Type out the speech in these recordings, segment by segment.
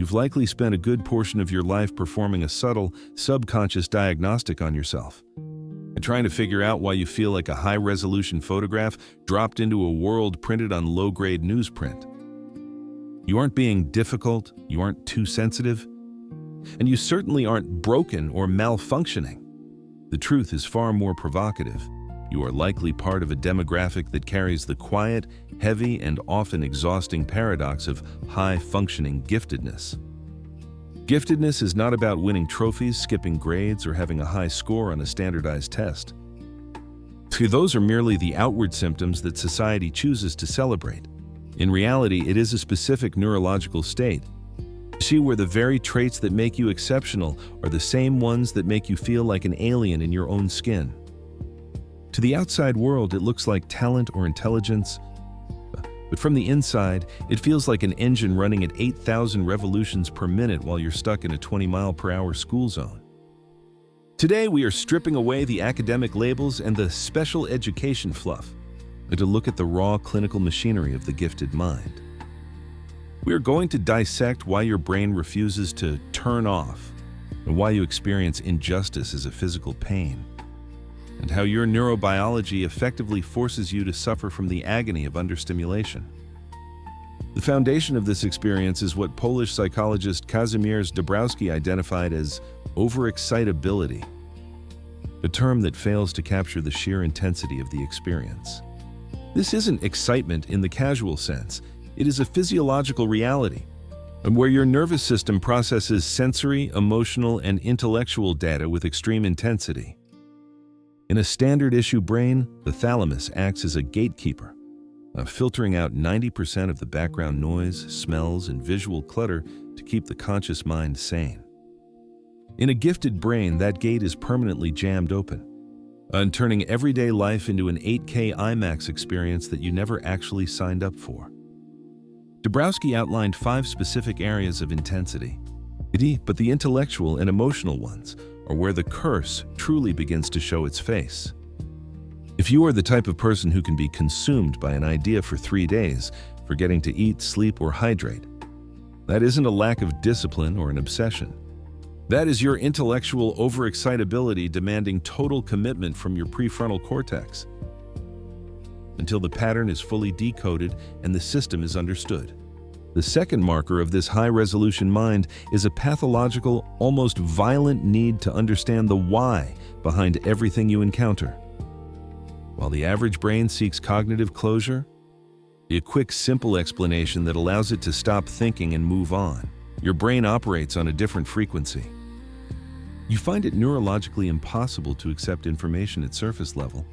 You've likely spent a good portion of your life performing a subtle, subconscious diagnostic on yourself and trying to figure out why you feel like a high-resolution photograph dropped into a world printed on low-grade newsprint. You aren't being difficult, you aren't too sensitive, and you certainly aren't broken or malfunctioning. The truth is far more provocative. You are likely part of a demographic that carries the quiet, heavy, and often exhausting paradox of high-functioning giftedness. Giftedness is not about winning trophies, skipping grades, or having a high score on a standardized test. Those are merely the outward symptoms that society chooses to celebrate. In reality, it is a specific neurological state. See, where the very traits that make you exceptional are the same ones that make you feel like an alien in your own skin. To the outside world, it looks like talent or intelligence, but from the inside, it feels like an engine running at 8,000 revolutions per minute while you're stuck in a 20-mile-per-hour school zone. Today, we are stripping away the academic labels and the special education fluff, and to look at the raw clinical machinery of the gifted mind. We are going to dissect why your brain refuses to turn off, and why you experience injustice as a physical pain, and how your neurobiology effectively forces you to suffer from the agony of understimulation. The foundation of this experience is what Polish psychologist Kazimierz Dabrowski identified as overexcitability, a term that fails to capture the sheer intensity of the experience. This isn't excitement in the casual sense. It is a physiological reality, and where your nervous system processes sensory, emotional, and intellectual data with extreme intensity. In a standard issue brain, the thalamus acts as a gatekeeper, filtering out 90% of the background noise, smells, and visual clutter to keep the conscious mind sane. In a gifted brain, that gate is permanently jammed open, and turning everyday life into an 8K IMAX experience that you never actually signed up for. Dabrowski outlined 5 specific areas of intensity, but the intellectual and emotional ones are where the curse truly begins to show its face. If you are the type of person who can be consumed by an idea for 3 days, forgetting to eat, sleep, or hydrate, that isn't a lack of discipline or an obsession. That is your intellectual overexcitability demanding total commitment from your prefrontal cortex until the pattern is fully decoded and the system is understood. The second marker of this high-resolution mind is a pathological, almost violent need to understand the why behind everything you encounter. While the average brain seeks cognitive closure, a quick, simple explanation that allows it to stop thinking and move on, your brain operates on a different frequency. You find it neurologically impossible to accept information at surface level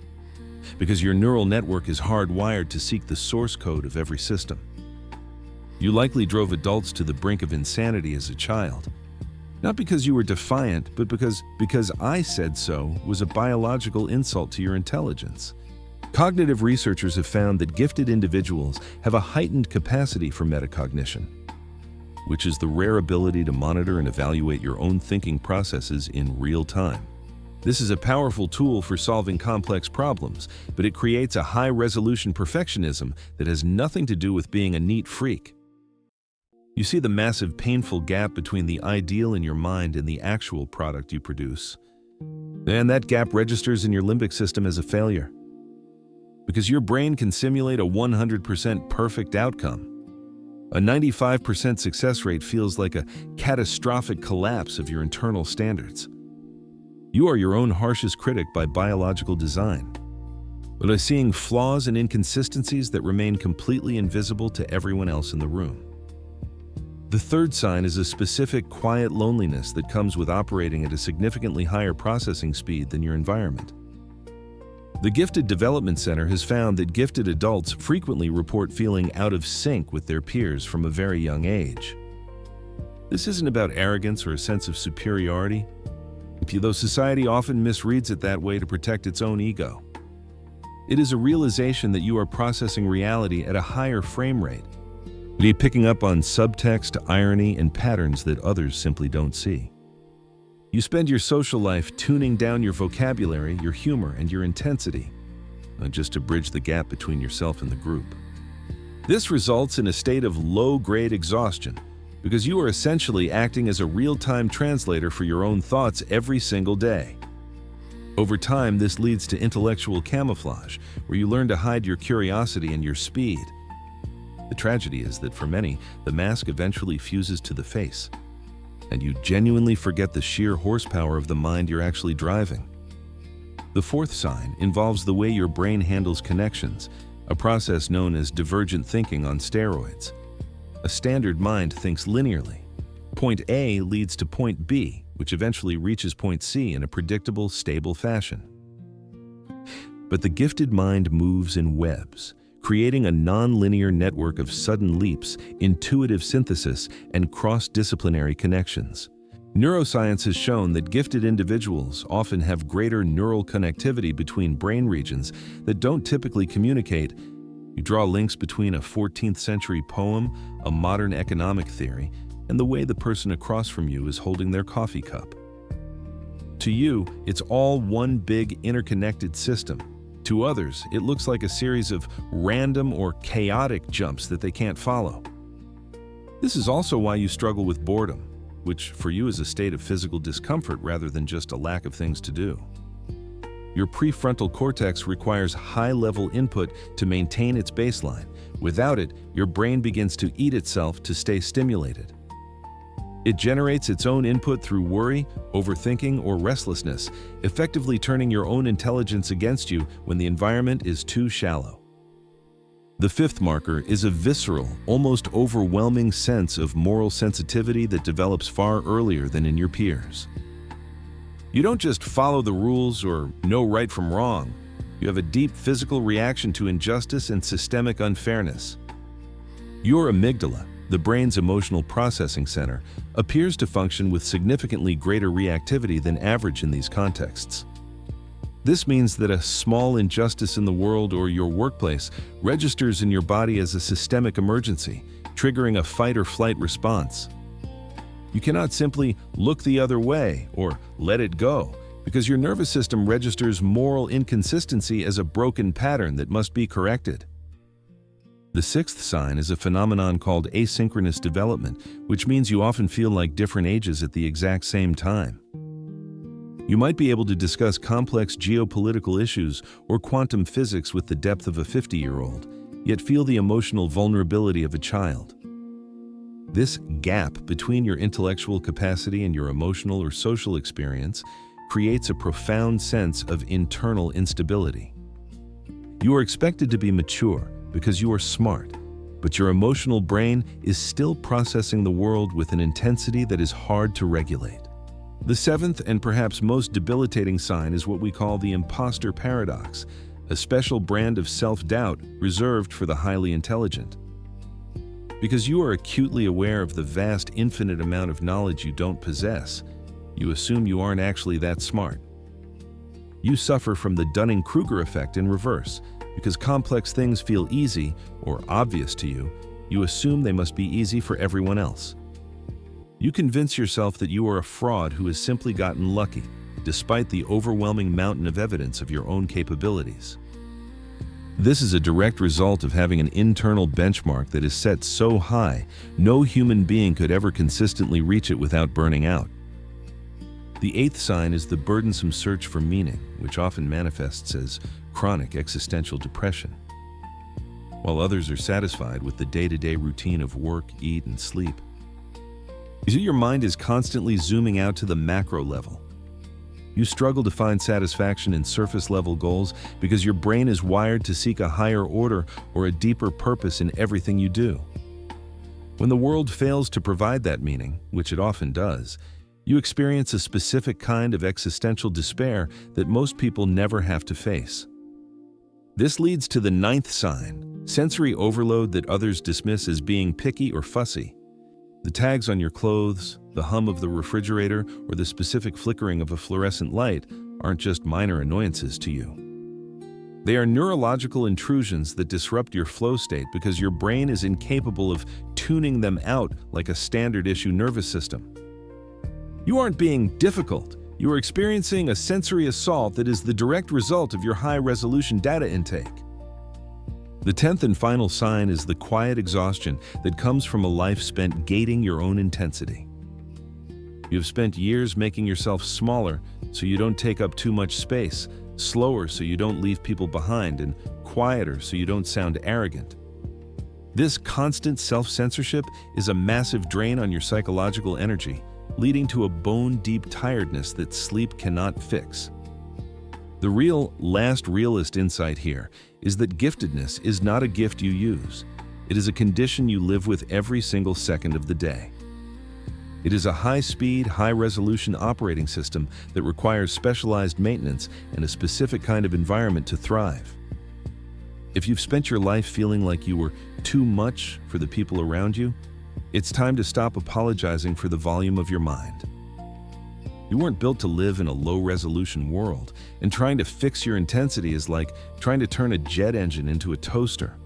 because your neural network is hardwired to seek the source code of every system. You likely drove adults to the brink of insanity as a child, not because you were defiant, but because I said so was a biological insult to your intelligence. Cognitive researchers have found that gifted individuals have a heightened capacity for metacognition, which is the rare ability to monitor and evaluate your own thinking processes in real time. This is a powerful tool for solving complex problems, but it creates a high-resolution perfectionism that has nothing to do with being a neat freak. You see the massive, painful gap between the ideal in your mind and the actual product you produce. And that gap registers in your limbic system as a failure. Because your brain can simulate a 100% perfect outcome. A 95% success rate feels like a catastrophic collapse of your internal standards. You are your own harshest critic by biological design, but by seeing flaws and inconsistencies that remain completely invisible to everyone else in the room. The third sign is a specific quiet loneliness that comes with operating at a significantly higher processing speed than your environment. The Gifted Development Center has found that gifted adults frequently report feeling out of sync with their peers from a very young age. This isn't about arrogance or a sense of superiority, though society often misreads it that way to protect its own ego. It is a realization that you are processing reality at a higher frame rate, picking up on subtext, irony, and patterns that others simply don't see. You spend your social life tuning down your vocabulary, your humor, and your intensity, just to bridge the gap between yourself and the group. This results in a state of low-grade exhaustion, because you are essentially acting as a real-time translator for your own thoughts every single day. Over time, this leads to intellectual camouflage, where you learn to hide your curiosity and your speed. The tragedy is that for many, the mask eventually fuses to the face, and you genuinely forget the sheer horsepower of the mind you're actually driving. The fourth sign involves the way your brain handles connections, a process known as divergent thinking on steroids. A standard mind thinks linearly. Point A leads to point B, which eventually reaches point C in a predictable, stable fashion. But the gifted mind moves in webs, creating a non-linear network of sudden leaps, intuitive synthesis, and cross-disciplinary connections. Neuroscience has shown that gifted individuals often have greater neural connectivity between brain regions that don't typically communicate. You draw links between a 14th century poem, a modern economic theory, and the way the person across from you is holding their coffee cup. To you, it's all one big interconnected system. To others, it looks like a series of random or chaotic jumps that they can't follow. This is also why you struggle with boredom, which for you is a state of physical discomfort rather than just a lack of things to do. Your prefrontal cortex requires high-level input to maintain its baseline. Without it, your brain begins to eat itself to stay stimulated. It generates its own input through worry, overthinking, or restlessness, effectively turning your own intelligence against you when the environment is too shallow. The fifth marker is a visceral, almost overwhelming sense of moral sensitivity that develops far earlier than in your peers. You don't just follow the rules or know right from wrong. You have a deep physical reaction to injustice and systemic unfairness. Your amygdala, the brain's emotional processing center, appears to function with significantly greater reactivity than average in these contexts. This means that a small injustice in the world or your workplace registers in your body as a systemic emergency, triggering a fight or flight response. You cannot simply look the other way or let it go, because your nervous system registers moral inconsistency as a broken pattern that must be corrected. The sixth sign is a phenomenon called asynchronous development, which means you often feel like different ages at the exact same time. You might be able to discuss complex geopolitical issues or quantum physics with the depth of a 50-year-old, yet feel the emotional vulnerability of a child. This gap between your intellectual capacity and your emotional or social experience creates a profound sense of internal instability. You are expected to be mature because you are smart, but your emotional brain is still processing the world with an intensity that is hard to regulate. The seventh and perhaps most debilitating sign is what we call the imposter paradox, a special brand of self-doubt reserved for the highly intelligent. Because you are acutely aware of the vast, infinite amount of knowledge you don't possess, you assume you aren't actually that smart. You suffer from the Dunning-Kruger effect in reverse. Because complex things feel easy or obvious to you, you assume they must be easy for everyone else. You convince yourself that you are a fraud who has simply gotten lucky, despite the overwhelming mountain of evidence of your own capabilities. This is a direct result of having an internal benchmark that is set so high, no human being could ever consistently reach it without burning out. The eighth sign is the burdensome search for meaning, which often manifests as chronic existential depression. While others are satisfied with the day-to-day routine of work, eat, and sleep, you see, your mind is constantly zooming out to the macro level. You struggle to find satisfaction in surface-level goals because your brain is wired to seek a higher order or a deeper purpose in everything you do. When the world fails to provide that meaning, which it often does, you experience a specific kind of existential despair that most people never have to face. This leads to the ninth sign, sensory overload that others dismiss as being picky or fussy. The tags on your clothes, the hum of the refrigerator, or the specific flickering of a fluorescent light aren't just minor annoyances to you. They are neurological intrusions that disrupt your flow state because your brain is incapable of tuning them out like a standard-issue nervous system. You aren't being difficult. You are experiencing a sensory assault that is the direct result of your high-resolution data intake. The 10th and final sign is the quiet exhaustion that comes from a life spent gating your own intensity. You have spent years making yourself smaller so you don't take up too much space, slower so you don't leave people behind, and quieter so you don't sound arrogant. This constant self-censorship is a massive drain on your psychological energy, leading to a bone-deep tiredness that sleep cannot fix. The real last realist insight here is that giftedness is not a gift you use. It is a condition you live with every single second of the day. It is a high-speed, high-resolution operating system that requires specialized maintenance and a specific kind of environment to thrive. If you've spent your life feeling like you were too much for the people around you, it's time to stop apologizing for the volume of your mind. You weren't built to live in a low-resolution world, and trying to fix your intensity is like trying to turn a jet engine into a toaster.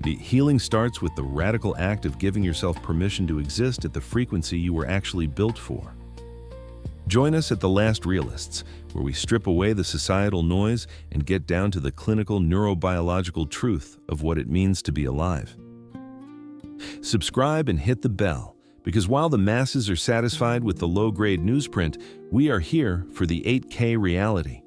The healing starts with the radical act of giving yourself permission to exist at the frequency you were actually built for. Join us at The Last Realists, where we strip away the societal noise and get down to the clinical neurobiological truth of what it means to be alive. Subscribe and hit the bell, because while the masses are satisfied with the low-grade newsprint, we are here for the 8K reality.